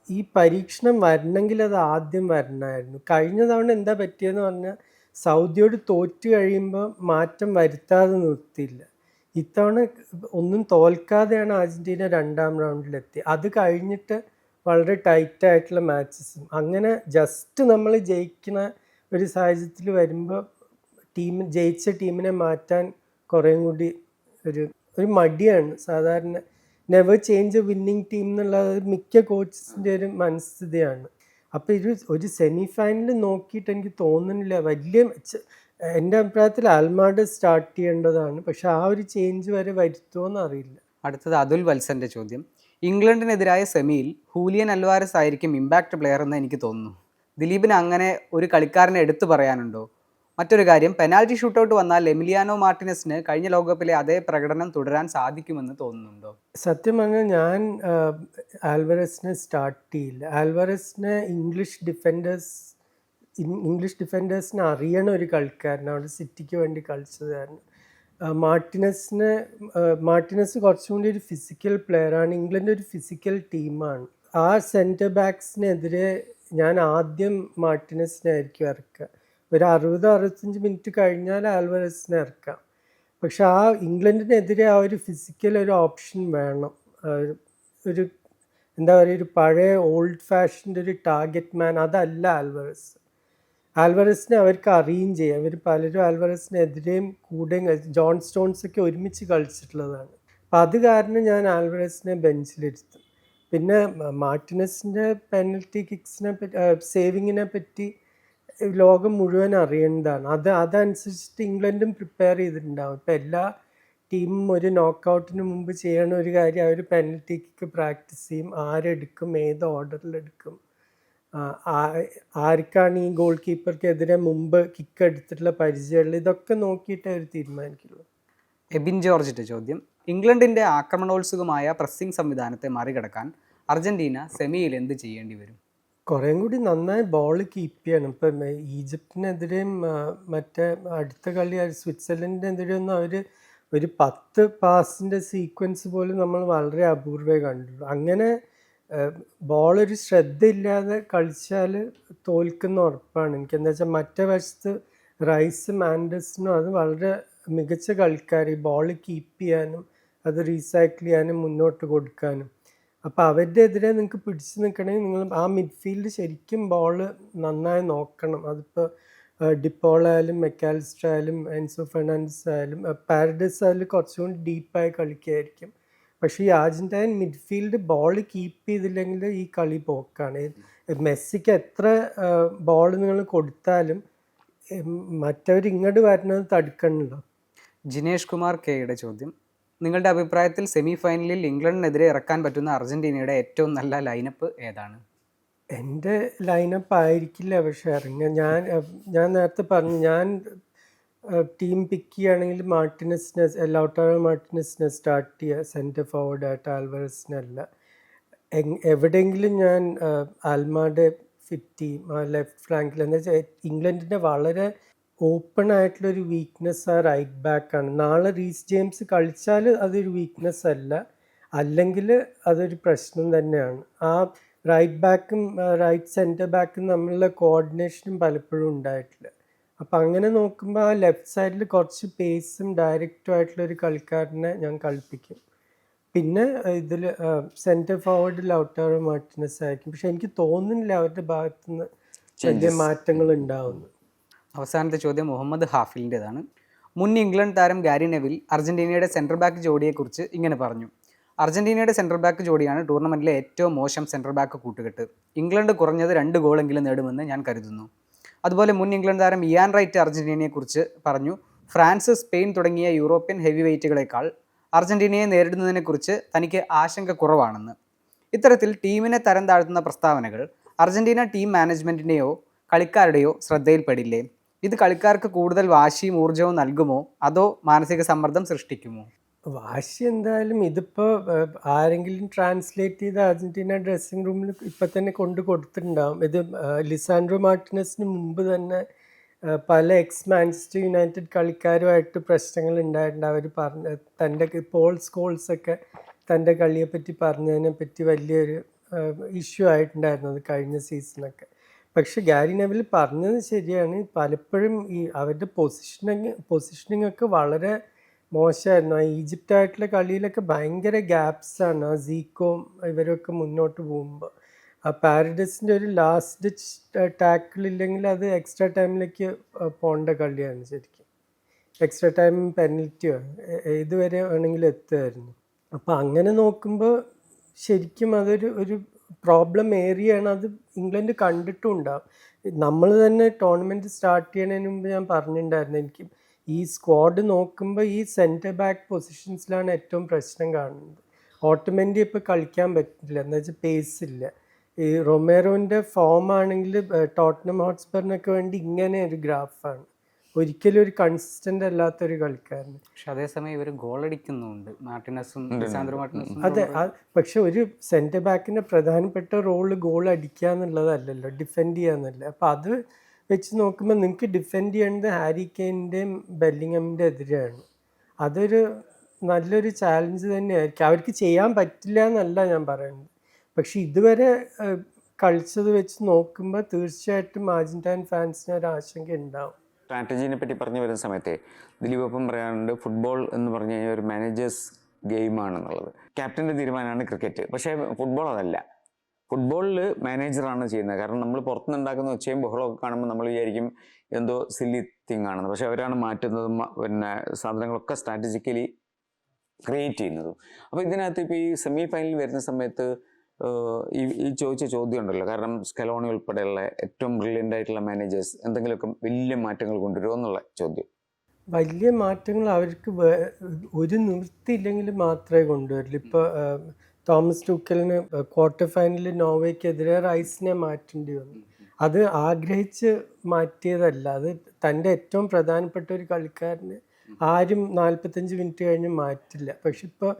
ഈ പരീക്ഷണം വരണമെങ്കിൽ അത് ആദ്യം വരണമായിരുന്നു. കഴിഞ്ഞ തവണ എന്താ പറ്റിയെന്ന് പറഞ്ഞാൽ സൗദിയോട് തോറ്റ് കഴിയുമ്പോൾ മാറ്റം വരുത്താതെ നിർത്തിയില്ല. ഇത്തവണ ഒന്നും തോൽക്കാതെയാണ് അർജന്റീന 2ാം റൗണ്ടിലെത്തി. അത് കഴിഞ്ഞിട്ട് വളരെ ടൈറ്റായിട്ടുള്ള മാച്ചസും അങ്ങനെ ജസ്റ്റ് നമ്മൾ ജയിക്കുന്ന ഒരു സാഹചര്യത്തിൽ വരുമ്പോൾ ജയിച്ച ടീമിനെ മാറ്റാൻ കുറേയും കൂടി ഒരു ഒരു മടിയാണ് സാധാരണ. Never change A winning team എന്നുള്ളത് മിക്ക കോച്ചസിൻ്റെ ഒരു മനസ്ഥിതിയാണ്. അപ്പോൾ ഒരു സെമി ഫൈനൽ നോക്കിയിട്ട് എനിക്ക് തോന്നുന്നില്ല വലിയ എൻ്റെ അഭിപ്രായത്തിൽ അൽമാഡ് സ്റ്റാർട്ട് ചെയ്യേണ്ടതാണ്. പക്ഷെ ആ ഒരു ചേഞ്ച് വരെ വരുത്തുമോയെന്ന് അറിയില്ല. അടുത്തത് അതുൽ വത്സൻ്റെ ചോദ്യം. ഇംഗ്ലണ്ടിനെതിരായ സെമിയിൽ ഹൂലിയൻ അൽവാരസ് ആയിരിക്കും ഇമ്പാക്റ്റ് പ്ലെയർ എന്ന് എനിക്ക് തോന്നുന്നു. ദിലീപിന് അങ്ങനെ ഒരു കളിക്കാരനെ എടുത്തു പറയാനുണ്ടോ? മറ്റൊരു കാര്യം, പെനാൽറ്റി ഷൂട്ടൗട്ട് വന്നാൽ എമിലിയാനോ മാർട്ടിനസിന് കഴിഞ്ഞ ലോകകപ്പിലെ അതേ പ്രകടനം തുടരാൻ സാധിക്കുമെന്ന് തോന്നുന്നുണ്ടോ? സത്യം പറഞ്ഞാൽ ഞാൻ ആൽവറസിനെ സ്റ്റാർട്ട് ചെയ്യില്ല. ആൽവറസിനെ ഇംഗ്ലീഷ് ഡിഫൻഡേഴ്സിനെ അറിയണ ഒരു കളിക്കാരനാണ്, സിറ്റിക്ക് വേണ്ടി കളിച്ചതാണ്. മാർട്ടിനസ് കുറച്ചും കൂടി ഒരു ഫിസിക്കൽ പ്ലെയറാണ്. ഇംഗ്ലണ്ട് ഒരു ഫിസിക്കൽ ടീമാണ്. ആ സെൻറ്റർ ബാക്സിനെതിരെ ഞാൻ ആദ്യം മാർട്ടിനസിനെ ആയിരിക്കും ഇറക്കുക. ഒരു 60-65 മിനിറ്റ് കഴിഞ്ഞാൽ ആൽവറസിനെ ഇറക്കാം. പക്ഷെ ആ ഇംഗ്ലണ്ടിനെതിരെ ആ ഒരു ഫിസിക്കൽ ഒരു ഓപ്ഷൻ വേണം. ഒരു എന്താ പറയുക, ഒരു പഴയ ഓൾഡ് ഫാഷൻ്റെ ഒരു ടാർഗറ്റ് മാൻ, അതല്ല ആൽവറസ്. ആൽവറസിനെ അവർക്ക് അറിയുകയും ചെയ്യാം. അവർ പലരും ആൽവറസിനെതിരെയും കൂടെയും ജോൺ സ്റ്റോൺസൊക്കെ ഒരുമിച്ച് കളിച്ചിട്ടുള്ളതാണ്. അപ്പം അത് കാരണം ഞാൻ ആൽവറസിനെ ബെഞ്ചിലിരുത്തും. പിന്നെ മാർട്ടിനസിൻ്റെ പെനൽറ്റി കിക്സിനെ പറ്റി, സേവിങ്ങിനെ പറ്റി ലോകം മുഴുവൻ അറിയേണ്ടതാണ്. അതനുസരിച്ചിട്ട് ഇംഗ്ലണ്ടും പ്രിപ്പയർ ചെയ്തിട്ടുണ്ടാവും. ഇപ്പം എല്ലാ ടീമും ഒരു നോക്കൗട്ടിന് മുമ്പ് ചെയ്യണ ഒരു കാര്യം, അവർ പെനൽറ്റി കിക്ക് പ്രാക്ടീസ് ചെയ്യും. ആരെടുക്കും, ഏത് ഓർഡറിലെടുക്കും, ആർക്കാണ് ഈ ഗോൾ കീപ്പർക്കെതിരെ മുമ്പ് കിക്ക് എടുത്തിട്ടുള്ള പരിചയമുള്ളത്, ഇതൊക്കെ നോക്കിയിട്ടേ അവർ തീരുമാനിക്കുള്ളൂ. എബിൻ ജോർജിൻ്റെ ചോദ്യം. ഇംഗ്ലണ്ടിൻ്റെ ആക്രമണോത്സുകമായ പ്രസ്സിംഗ് സംവിധാനത്തെ മറികടക്കാൻ അർജന്റീന സെമിയിൽ എന്ത് ചെയ്യേണ്ടി വരും? കുറേം കൂടി നന്നായി ബോൾ കീപ്പ് ചെയ്യണം. ഇപ്പം ഈജിപ്തിനെതിരെയും മറ്റേ അടുത്ത കളി സ്വിറ്റ്സർലൻഡിനെതിരെയൊന്നും അവർ ഒരു 10 പാസിൻ്റെ സീക്വൻസ് പോലും നമ്മൾ വളരെ അപൂർവമേ കണ്ടുള്ളൂ. അങ്ങനെ ബോളൊരു ശ്രദ്ധയില്ലാതെ കളിച്ചാൽ തോൽക്കുന്ന ഉറപ്പാണ് എനിക്ക്. എന്താ വെച്ചാൽ മറ്റേ വശത്ത് റൈസും ആൻഡേഴ്സണും അത് വളരെ മികച്ച കളിക്കാർ, ഈ ബോൾ കീപ്പ് ചെയ്യാനും അത് റീസൈക്കിൾ ചെയ്യാനും മുന്നോട്ട് കൊടുക്കാനും. അപ്പോൾ അവരുടെ എതിരെ നിങ്ങൾക്ക് പിടിച്ചു നിൽക്കണമെങ്കിൽ നിങ്ങൾ ആ മിഡ്ഫീൽഡ് ശരിക്കും ബോൾ നന്നായി നോക്കണം. അതിപ്പോൾ ഡിപ്പോളായാലും മെക്കാലിസ്റ്റർ ആയാലും എൻസോ ഫെർണാണ്ടസ് ആയാലും പാരഡൈസ് ആയാലും കുറച്ചുകൂടി ഡീപ്പായി കളിക്കുകയായിരിക്കും. പക്ഷേ ഈ അർജന്റൈൻ മിഡ്ഫീൽഡ് ബോൾ കീപ്പ് ചെയ്തില്ലെങ്കിൽ ഈ കളി പോക്കാണ്. മെസ്സിക്ക് എത്ര ബോൾ നിങ്ങൾ കൊടുത്താലും മറ്റവർ ഇങ്ങോട്ട് വരുന്നത് തടുക്കണല്ലോ. ജിനേഷ് കുമാർ കെയുടെ ചോദ്യം. നിങ്ങളുടെ അഭിപ്രായത്തിൽ സെമി ഫൈനലിൽ ഇംഗ്ലണ്ടിനെതിരെ ഇറക്കാൻ പറ്റുന്ന അർജന്റീനയുടെ ഏറ്റവും നല്ല ലൈനപ്പ് ഏതാണ്? എൻ്റെ ലൈനപ്പ് ആയിരിക്കില്ല പക്ഷെ ഇറങ്ങുക. ഞാൻ നേരത്തെ പറഞ്ഞു, ഞാൻ ടീം പിക്ക് ചെയ്യുകയാണെങ്കിൽ ലൗട്ടാറോ മാർട്ടിനസിനെ സ്റ്റാർട്ട് ചെയ്യുക സെൻറ്റർ ഫോർവേഡായിട്ട്, ആൽവറസിനല്ല. എവിടെയെങ്കിലും ഞാൻ അൽമാഡെ ഫിറ്റ് ചെയ്യും ആ ലെഫ്റ്റ് ഫ്ലാങ്കിൽ. എന്ന് വെച്ചാൽ ഇംഗ്ലണ്ടിൻ്റെ വളരെ ഓപ്പൺ ആയിട്ടുള്ളൊരു വീക്ക്നെസ് ആ റൈറ്റ് ബാക്കാണ്. നാളെ റീസ് ജെയിംസ് കളിച്ചാൽ അതൊരു വീക്ക്നെസ് അല്ല, അല്ലെങ്കിൽ അതൊരു പ്രശ്നം തന്നെയാണ്. ആ റൈറ്റ് ബാക്കും റൈറ്റ് സെൻറ്റർ ബാക്കും തമ്മിലുള്ള കോർഡിനേഷനും പലപ്പോഴും ഉണ്ടായിട്ടില്ല. അപ്പം അങ്ങനെ നോക്കുമ്പോൾ ആ ലെഫ്റ്റ് സൈഡിൽ കുറച്ച് പേസും ഡയറക്റ്റും ആയിട്ടുള്ളൊരു കളിക്കാരനെ ഞാൻ കളിപ്പിക്കും. പിന്നെ ഇതിൽ സെൻറ്റർ ഫോർവേഡ് ലൗട്ടാറോ മാർട്ടിനസ് ആയിരിക്കും. പക്ഷെ എനിക്ക് തോന്നുന്നില്ല അവരുടെ ഭാഗത്തുനിന്ന് വലിയ മാറ്റങ്ങൾ ഉണ്ടാവുന്നു. അവസാനത്തെ ചോദ്യം മുഹമ്മദ് ഹാഫിലിൻ്റെതാണ്. മുൻ ഇംഗ്ലണ്ട് താരം ഗാരി നെവിൽ അർജന്റീനയുടെ സെൻട്രൽ ബാക്ക് ജോഡിയെക്കുറിച്ച് ഇങ്ങനെ പറഞ്ഞു. അർജന്റീനയുടെ സെൻട്രൽ ബാക്ക് ജോഡിയാണ് ടൂർണമെൻറ്റിലെ ഏറ്റവും മോശം സെൻട്രൽ ബാക്ക് കൂട്ടുകെട്ട്. ഇംഗ്ലണ്ട് കുറഞ്ഞത് 2 ഗോളെങ്കിലും നേടുമെന്ന് ഞാൻ കരുതുന്നു. അതുപോലെ മുൻ ഇംഗ്ലണ്ട് താരം ഇയാൻ റൈറ്റ് അർജന്റീനയെക്കുറിച്ച് പറഞ്ഞു. ഫ്രാൻസ്, സ്പെയിൻ തുടങ്ങിയ യൂറോപ്യൻ ഹെവി വെയ്റ്റുകളേക്കാൾ അർജന്റീനയെ നേരിടുന്നതിനെക്കുറിച്ച് തനിക്ക് ആശങ്ക കുറവാണെന്ന്. ഇത്തരത്തിൽ ടീമിനെ തരം താഴ്ത്തുന്ന പ്രസ്താവനകൾ അർജന്റീന ടീം മാനേജ്മെൻറ്റിൻ്റെയോ കളിക്കാരുടെയോ ശ്രദ്ധയിൽപ്പെടില്ലേ? ഇത് കളിക്കാർക്ക് കൂടുതൽ വാശിയും ഊർജ്ജവും നൽകുമോ അതോ മാനസിക സമ്മർദ്ദം സൃഷ്ടിക്കുമോ? വാശി എന്തായാലും ഇതിപ്പോൾ ആരെങ്കിലും ട്രാൻസ്ലേറ്റ് ചെയ്ത് അർജന്റീന ഡ്രസ്സിംഗ് റൂമിൽ ഇപ്പം തന്നെ കൊണ്ട് കൊടുത്തിട്ടുണ്ടാവും. ഇത് ലിസാൻഡ്രോ മാർട്ടിനസിന് മുമ്പ് തന്നെ പല മാഞ്ചസ്റ്റർ യുണൈറ്റഡ് കളിക്കാരുമായിട്ട് പ്രശ്നങ്ങൾ ഉണ്ടായിട്ടുണ്ട്. അവർ തൻ്റെ പോൾ സ്കോൾസൊക്കെ തൻ്റെ കളിയെപ്പറ്റി പറഞ്ഞതിനെ പറ്റി വലിയൊരു ഇഷ്യൂ ആയിട്ടുണ്ടായിരുന്നു അത് കഴിഞ്ഞ സീസണൊക്കെ. പക്ഷെ ഗാരി നെവിൽ പറഞ്ഞത് ശരിയാണ്. പലപ്പോഴും ഈ അവരുടെ പൊസിഷനിങ് ഒക്കെ വളരെ മോശമായിരുന്നു. ആ ഈജിപ്റ്റായിട്ടുള്ള കളിയിലൊക്കെ ഭയങ്കര ഗ്യാപ്സാണ്. ആ സീക്കോം ഇവരൊക്കെ മുന്നോട്ട് പോകുമ്പോൾ ആ പാരഡൈസിൻ്റെ ഒരു ലാസ്റ്റ് ടാക്കിൾ ഇല്ലെങ്കിൽ അത് എക്സ്ട്രാ ടൈമിലേക്ക് പോകേണ്ട കളിയാണ് ശരിക്കും. എക്സ്ട്രാ ടൈം പെനൽറ്റിയോ ഏതുവരെ വേണമെങ്കിലും എത്തുമായിരുന്നു. അപ്പോൾ അങ്ങനെ നോക്കുമ്പോൾ ശരിക്കും ഒരു പ്രോബ്ലം ഏരിയയാണ്. അത് ഇംഗ്ലണ്ട് കണ്ടിട്ടും ഉണ്ടാവും. നമ്മൾ തന്നെ ടൂർണമെൻറ്റ് സ്റ്റാർട്ട് ചെയ്യുന്നതിന് മുമ്പ് ഞാൻ പറഞ്ഞിട്ടുണ്ടായിരുന്നു, എനിക്ക് ഈ സ്ക്വാഡ് നോക്കുമ്പോൾ ഈ സെൻറ്റർ ബാക്ക് പൊസിഷൻസിലാണ് ഏറ്റവും പ്രശ്നം കാണുന്നത്. ഓട്ടോമെൻ്റി ഇപ്പോൾ കളിക്കാൻ പറ്റില്ല, എന്താ വെച്ചാൽ പേസ് ഇല്ല. ഈ റൊമേറോൻ്റെ ഫോം ആണെങ്കിൽ ടോട്ടനം ഹോട്ട്സ്പറിനൊക്കെ വേണ്ടി ഇങ്ങനെ ഒരു ഗ്രാഫാണ്, ഒരിക്കലും ഒരു കൺസിസ്റ്റൻ്റ് അല്ലാത്തൊരു കളിക്കാരൻ. പക്ഷെ അതേസമയം ഇവർ ഗോൾ അടിക്കുന്നുണ്ട്, മാർട്ടിനസും ലിസാൻഡ്രോ മാർട്ടിനസും. അതെ, പക്ഷെ ഒരു സെൻറ്റർ ബാക്കിൻ്റെ പ്രധാനപ്പെട്ട റോള് ഗോൾ അടിക്കുക എന്നുള്ളതല്ലല്ലോ, ഡിഫെൻഡ് ചെയ്യുക എന്നല്ല. അപ്പോൾ അത് വെച്ച് നോക്കുമ്പോൾ നിങ്ങൾക്ക് ഡിഫെൻഡ് ചെയ്യേണ്ടത് ഹാരി കെയിൻ്റെയും ബെല്ലിംഗമിൻ്റെ എതിരെയാണ്. അതൊരു നല്ലൊരു ചാലഞ്ച് തന്നെയായിരിക്കും. അവർക്ക് ചെയ്യാൻ പറ്റില്ല എന്നല്ല ഞാൻ പറയുന്നത്, പക്ഷെ ഇതുവരെ കളിച്ചത് വെച്ച് നോക്കുമ്പോൾ തീർച്ചയായിട്ടും അർജന്റീൻ ഫാൻസിന് ഒരു ആശങ്ക ഉണ്ടാവും. സ്ട്രാറ്റജീനെ പറ്റി പറഞ്ഞു വരുന്ന സമയത്തെ ദിലീപൊപ്പം പറയാറുണ്ട്, ഫുട്ബോൾ എന്ന് പറഞ്ഞു കഴിഞ്ഞാൽ ഒരു മാനേജേഴ്സ് ഗെയിമാണെന്നുള്ളത്. ക്യാപ്റ്റൻ്റെ തീരുമാനമാണ് ക്രിക്കറ്റ്. പക്ഷേ ഫുട്ബോൾ അതല്ല. ഫുട്ബോളിൽ മാനേജറാണ് ചെയ്യുന്നത്. കാരണം നമ്മൾ പുറത്തുനിന്നുണ്ടാക്കുന്ന ഒച്ചയും ബഹളമൊക്കെ കാണുമ്പോൾ നമ്മൾ വിചാരിക്കും എന്തോ സില്ലി തിങ് ആണെന്ന്. പക്ഷേ അവരാണ് മാറ്റുന്നതും പിന്നെ സാധനങ്ങളൊക്കെ സ്ട്രാറ്റജിക്കലി ക്രിയേറ്റ് ചെയ്യുന്നതും. അപ്പോൾ ഇതിനകത്ത് ഇപ്പോൾ ഈ സെമി ഫൈനലിൽ വരുന്ന സമയത്ത് ഈ ചോദിച്ച ചോദ്യം ഉണ്ടല്ലോ, കാരണം സ്കലോണി ഉൾപ്പെടെയുള്ള ഏറ്റവും ബ്രില്യൻ്റ് ആയിട്ടുള്ള മാനേജേഴ്സ് എന്തെങ്കിലുമൊക്കെ വലിയ മാറ്റങ്ങൾ കൊണ്ടുവരുമോ എന്നുള്ള ചോദ്യം. വലിയ മാറ്റങ്ങൾ അവർക്ക് ഒരു നിവൃത്തിയില്ലെങ്കിൽ മാത്രമേ കൊണ്ടുവരില്ല. ഇപ്പോൾ തോമസ് ടൂക്കലിന് ക്വാർട്ടർ ഫൈനലിൽ നോർവേക്കെതിരെ റൈസിനെ മാറ്റേണ്ടി വന്നു. അത് ആഗ്രഹിച്ച് മാറ്റിയതല്ല, അത് തൻ്റെ ഏറ്റവും പ്രധാനപ്പെട്ട ഒരു കളിക്കാരന് ആരും 45 മിനിറ്റ് കഴിഞ്ഞ് മാറ്റില്ല. പക്ഷെ ഇപ്പോൾ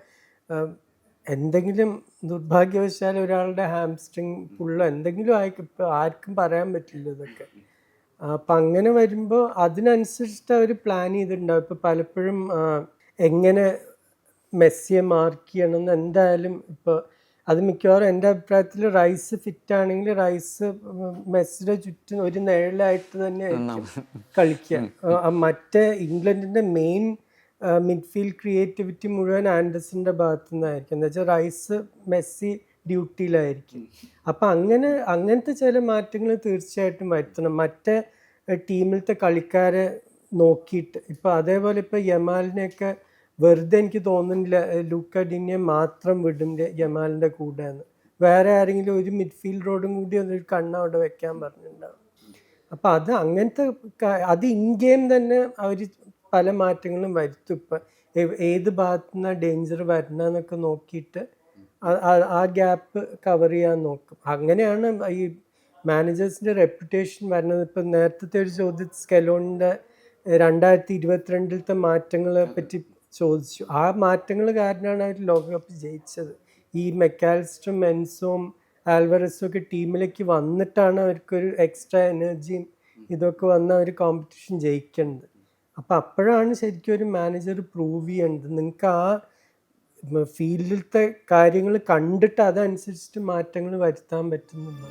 എന്തെങ്കിലും ദുർഭാഗ്യവശാൽ ഒരാളുടെ ഹാംസ്ട്രിങ് പുള്ളോ എന്തെങ്കിലും ഇപ്പോൾ ആർക്കും പറയാൻ പറ്റില്ല ഇതൊക്കെ. അപ്പം അങ്ങനെ വരുമ്പോൾ അതിനനുസരിച്ചിട്ട് അവർ പ്ലാൻ ചെയ്തിട്ടുണ്ടാവും. ഇപ്പോൾ പലപ്പോഴും എങ്ങനെ മെസ്സിയെ മാർക്ക് ചെയ്യണമെന്ന് എന്തായാലും ഇപ്പോൾ അത് മിക്കവാറും എൻ്റെ അഭിപ്രായത്തിൽ റൈസ് ഫിറ്റാണെങ്കിൽ റൈസ് മെസ്സിയുടെ ചുറ്റും ഒരു നിഴലായിട്ട് തന്നെ കളിക്കുക. മറ്റേ ഇംഗ്ലണ്ടിൻ്റെ മെയിൻ മിഡ്ഫീൽഡ് ക്രിയേറ്റിവിറ്റി മുഴുവൻ ആൻഡേഴ്സൻ്റെ ഭാഗത്തു നിന്നായിരിക്കും. എന്താ വെച്ചാൽ റൈസ് മെസ്സി ഡ്യൂട്ടിയിലായിരിക്കും. അപ്പം അങ്ങനത്തെ ചില മാറ്റങ്ങൾ തീർച്ചയായിട്ടും വരുത്തണം, മറ്റേ ടീമിലത്തെ കളിക്കാരെ നോക്കിയിട്ട്. ഇപ്പോൾ അതേപോലെ ഇപ്പോൾ യമാലിനെയൊക്കെ വെറുതെ എനിക്ക് തോന്നുന്നില്ല ലൂക്ക ഡിനെ മാത്രം വിടും യമാലിൻ്റെ കൂടെ എന്ന്. വേറെ ആരെങ്കിലും ഒരു മിഡ്ഫീൽഡ് റോഡും കൂടി ഒരു കണ്ണവിടെ വെക്കാൻ പറഞ്ഞിട്ടുണ്ടാവും. അപ്പം അത് അങ്ങനത്തെ അത് ഇൻ ഗെയിം തന്നെ അവർ പല മാറ്റങ്ങളും വരുത്തും. ഇപ്പം ഏത് ഭാഗത്തു നിന്നാണ് ഡേഞ്ചർ വരണമെന്നൊക്കെ നോക്കിയിട്ട് ആ ഗ്യാപ്പ് കവർ ചെയ്യാൻ നോക്കും. അങ്ങനെയാണ് ഈ മാനേജേഴ്സിൻ്റെ റെപ്യൂട്ടേഷൻ വരുന്നത്. ഇപ്പം നേരത്തെ ഒരു ചോദ്യം സ്കലോണിൻ്റെ 2022 മാറ്റങ്ങളെ പറ്റി ചോദിച്ചു. ആ മാറ്റങ്ങൾ കാരണമാണ് അവർ ലോകകപ്പ് ജയിച്ചത്. ഈ മെക്കാലിസ്റ്ററും എൻസോം ആൽവറസും ഒക്കെ ടീമിലേക്ക് വന്നിട്ടാണ് അവർക്കൊരു എക്സ്ട്രാ എനർജിയും ഇതൊക്കെ വന്ന് അവർ കോമ്പറ്റീഷൻ ജയിക്കേണ്ടത്. അപ്പം അപ്പോഴാണ് ശരിക്കും ഒരു മാനേജർ പ്രൂവ് ചെയ്യേണ്ടത് നിങ്ങൾക്ക് ആ ഫീൽഡിലത്തെ കാര്യങ്ങൾ കണ്ടിട്ട് അതനുസരിച്ചിട്ട് മാറ്റങ്ങൾ വരുത്താൻ പറ്റുന്നുണ്ട്.